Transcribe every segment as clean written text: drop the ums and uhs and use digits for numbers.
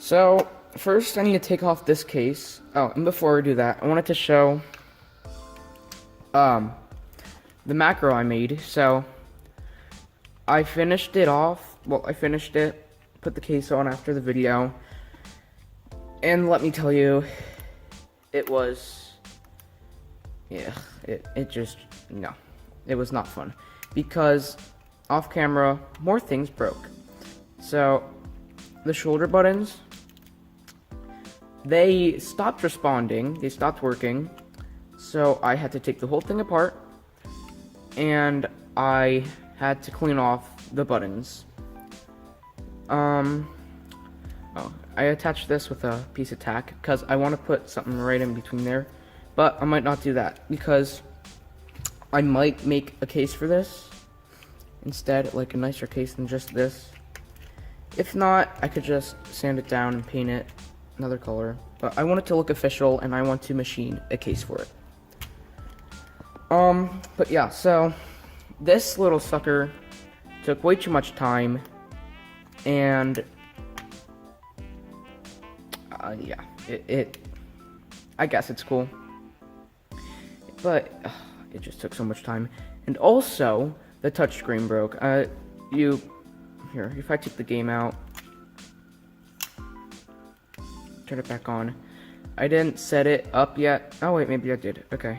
So, first I need to take off this case. Oh, and before I do that, I wanted to show the macro I made. So, I finished it off. Well, I finished it, put the case on after the video. And let me tell you, it was, yeah, it just, no, it was not fun. Because off camera, more things broke. So, the shoulder buttons, they stopped responding, they stopped working, so I had to take the whole thing apart, and I had to clean off the buttons. I attached this with a piece of tack, because I want to put something right in between there, but I might not do that, because I might make a case for this, instead, like a nicer case than just this. If not, I could just sand it down and paint it another color, but I want it to look official and I want to machine a case for it. But yeah, so this little sucker took way too much time, and yeah, I guess it's cool, but it just took so much time. And also, the touchscreen broke. Here, if I take the game out, turn it back on. I didn't set it up yet. Oh wait, maybe I did. Okay.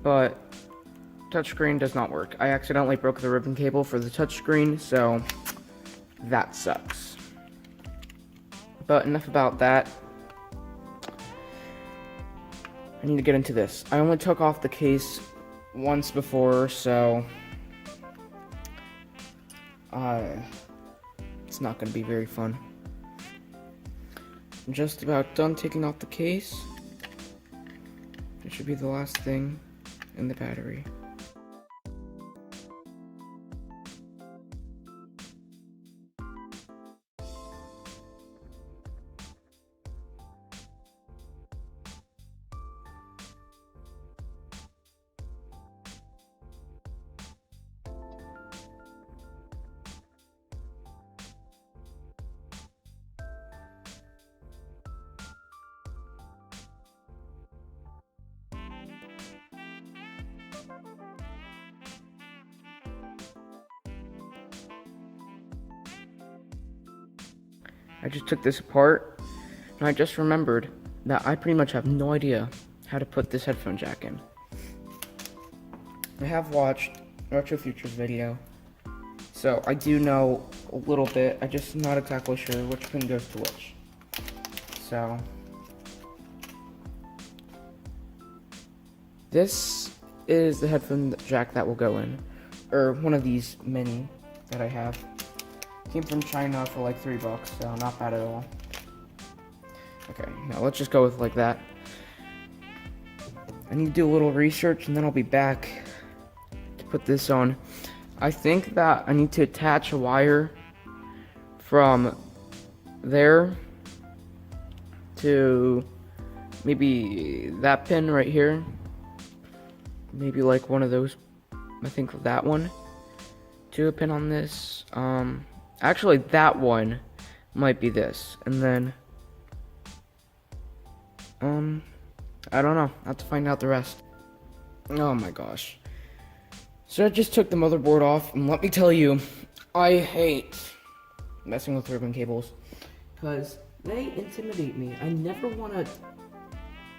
But touchscreen does not work. I accidentally broke the ribbon cable for the touchscreen, so that sucks. But enough about that. I need to get into this. I only took off the case once before, so it's not going to be very fun. I'm just about done taking off the case. It should be the last thing in the battery. I just took this apart, and I just remembered that I pretty much have no idea how to put this headphone jack in. I have watched Retro Future's video, so I do know a little bit. I'm just not exactly sure which pin goes to which. So, this is the headphone jack that will go in, or one of these mini that I have. Came from China for like $3, so not bad at all. Okay, now let's just go with like that. I need to do a little research and then I'll be back to put this on. I think that I need to attach a wire from there to maybe that pin right here. Maybe like one of those, I think that one, to a pin on this. Actually, that one might be this, and then, I don't know, I have to find out the rest. Oh my gosh. So I just took the motherboard off, and let me tell you, I hate messing with ribbon cables, because they intimidate me. I never want to,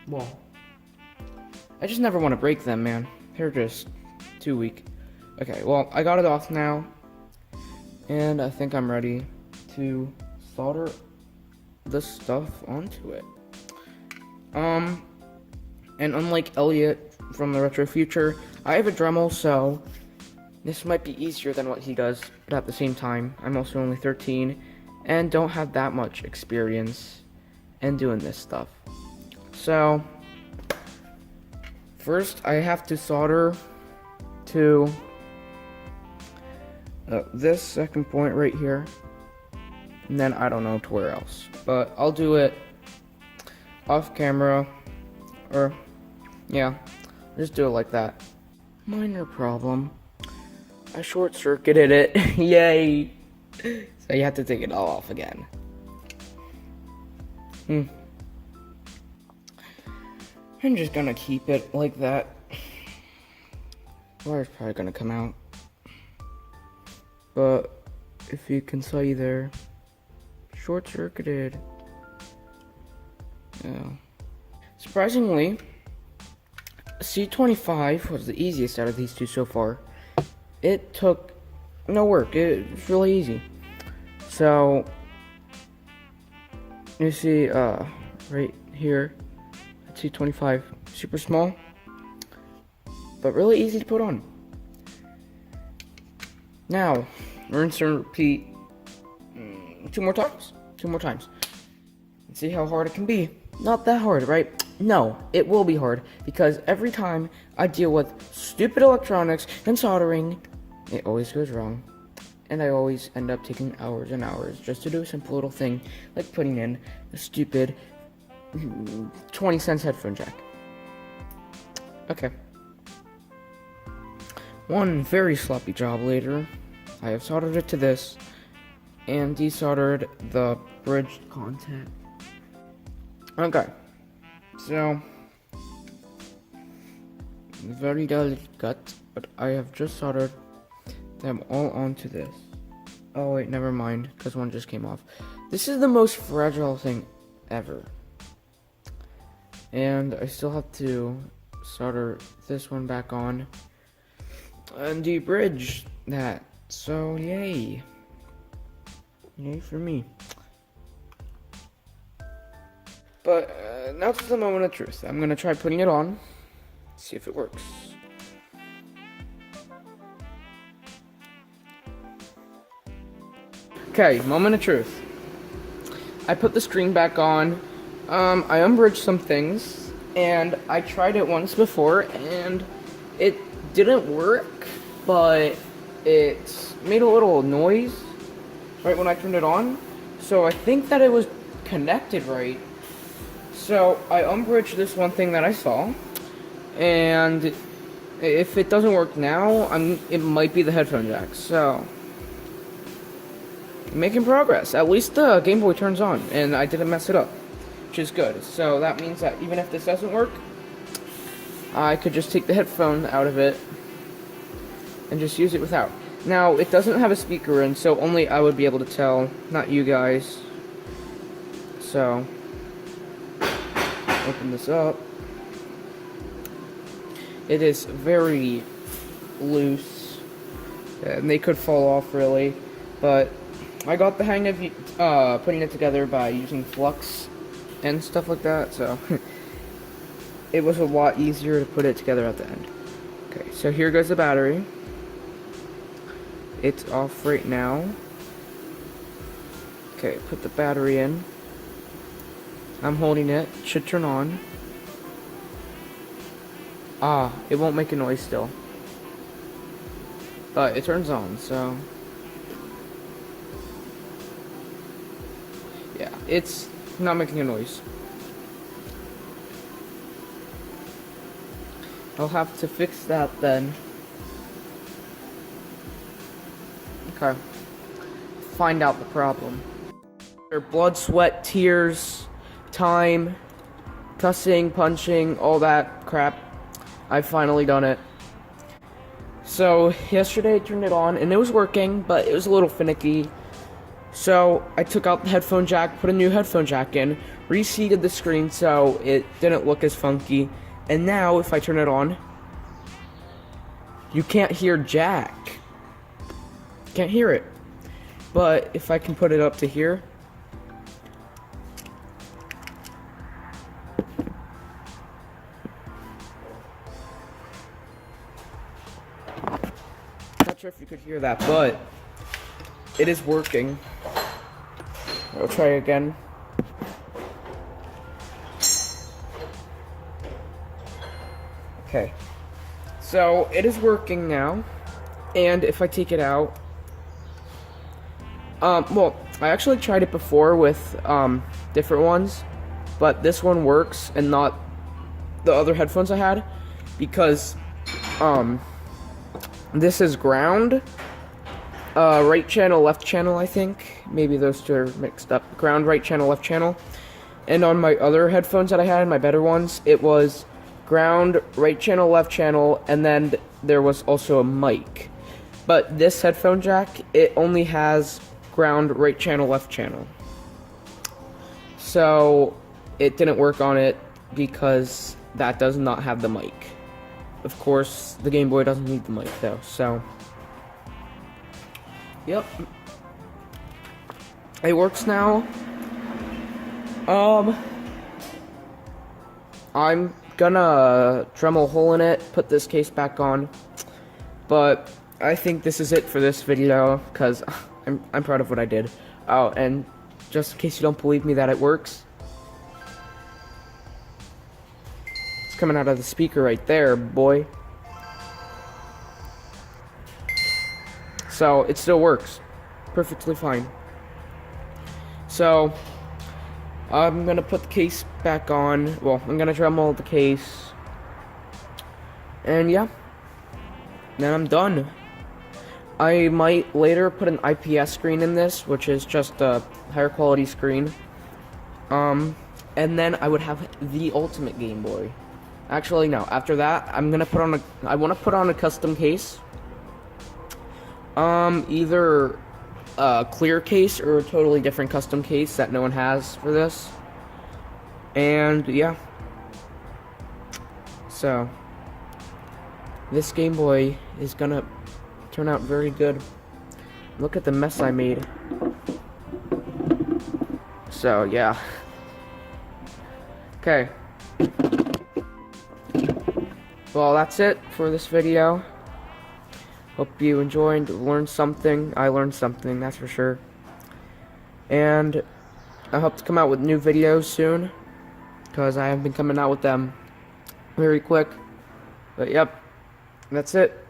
well, I just never want to break them, man. They're just too weak. Okay, well, I got it off now. And I think I'm ready to solder the stuff onto it. And unlike Elliot from the Retro Future, I have a Dremel, so this might be easier than what he does, but at the same time, I'm also only 13 and don't have that much experience in doing this stuff. So, first I have to solder to this second point right here, and then I don't know to where else, but I'll do it off camera, or yeah, just do it like that. Minor problem, I short-circuited it. Yay. So you have to take it all off again. I'm just gonna keep it like that. Wire's probably gonna come out. But if you can see there, short-circuited. Yeah. Surprisingly, C25 was the easiest out of these two so far. It took no work. It was really easy. So you see right here, C25, super small, but really easy to put on. Now, rinse and repeat two more times. And see how hard it can be. Not that hard, right? No, it will be hard, because every time I deal with stupid electronics and soldering, it always goes wrong. And I always end up taking hours and hours just to do a simple little thing, like putting in a stupid 20-cent headphone jack. Okay. One very sloppy job later, I have soldered it to this, and desoldered the bridged contact. Okay. So, very delicate, but I have just soldered them all onto this. Oh wait, never mind, because one just came off. This is the most fragile thing ever. And I still have to solder this one back on and debridge that. So yay. Yay for me. But now to the moment of truth. I'm gonna try putting it on, see if it works. Okay, moment of truth. I put the screen back on. I unbridged some things, and I tried it once before, and it didn't work, but it made a little noise right when I turned it on. So I think that it was connected right. So I unbridged this one thing that I saw, and if it doesn't work now, it might be the headphone jack. So making progress. At least the Game Boy turns on, and I didn't mess it up, which is good. So that means that even if this doesn't work, I could just take the headphone out of it and just use it without. Now, it doesn't have a speaker in, so only I would be able to tell, not you guys. So open this up. It is very loose, and they could fall off really, but I got the hang of putting it together by using flux and stuff like that, so it was a lot easier to put it together at the end. Okay, so here goes the battery. It's off right now. Okay, put the battery in. I'm holding it. Should turn on. Ah, it won't make a noise still. But it turns on, so yeah, it's not making a noise. I'll have to fix that then. Okay. Find out the problem. Blood, sweat, tears, time, cussing, punching, all that crap. I've finally done it. So yesterday I turned it on and it was working, but it was a little finicky. So I took out the headphone jack, put a new headphone jack in, reseated the screen so it didn't look as funky. And now if I turn it on, you can't hear jack. Can't hear it. But if I can put it up to here, not sure if you could hear that, but it is working. I'll try again. Okay, so it is working now, and if I take it out, well, I actually tried it before with different ones, but this one works and not the other headphones I had, because this is ground, right channel, left channel, I think. Maybe those two are mixed up. Ground, right channel, left channel. And on my other headphones that I had, my better ones, it was ground, right channel, left channel, and then there was also a mic. But this headphone jack, it only has ground, right channel, left channel. So it didn't work on it because that does not have the mic. Of course, the Game Boy doesn't need the mic though, so yep. It works now. I'm gonna Dremel a hole in it, put this case back on, but I think this is it for this video, because I'm proud of what I did. Oh, and just in case you don't believe me that it works, it's coming out of the speaker right there, boy. So, it still works. Perfectly fine. So, I'm gonna put the case back on. Well, I'm gonna Dremel the case. And yeah. Then I'm done. I might later put an IPS screen in this, which is just a higher quality screen. And then I would have the ultimate Game Boy. Actually, no. After that, I want to put on a custom case. Either a clear case or a totally different custom case that no one has for this. And yeah. So this Game Boy is gonna turn out very good. Look at the mess I made. So yeah. Okay. Well, that's it for this video. Hope you enjoyed, learned something. I learned something, that's for sure. And I hope to come out with new videos soon, because I have been coming out with them very quick. But yep, that's it.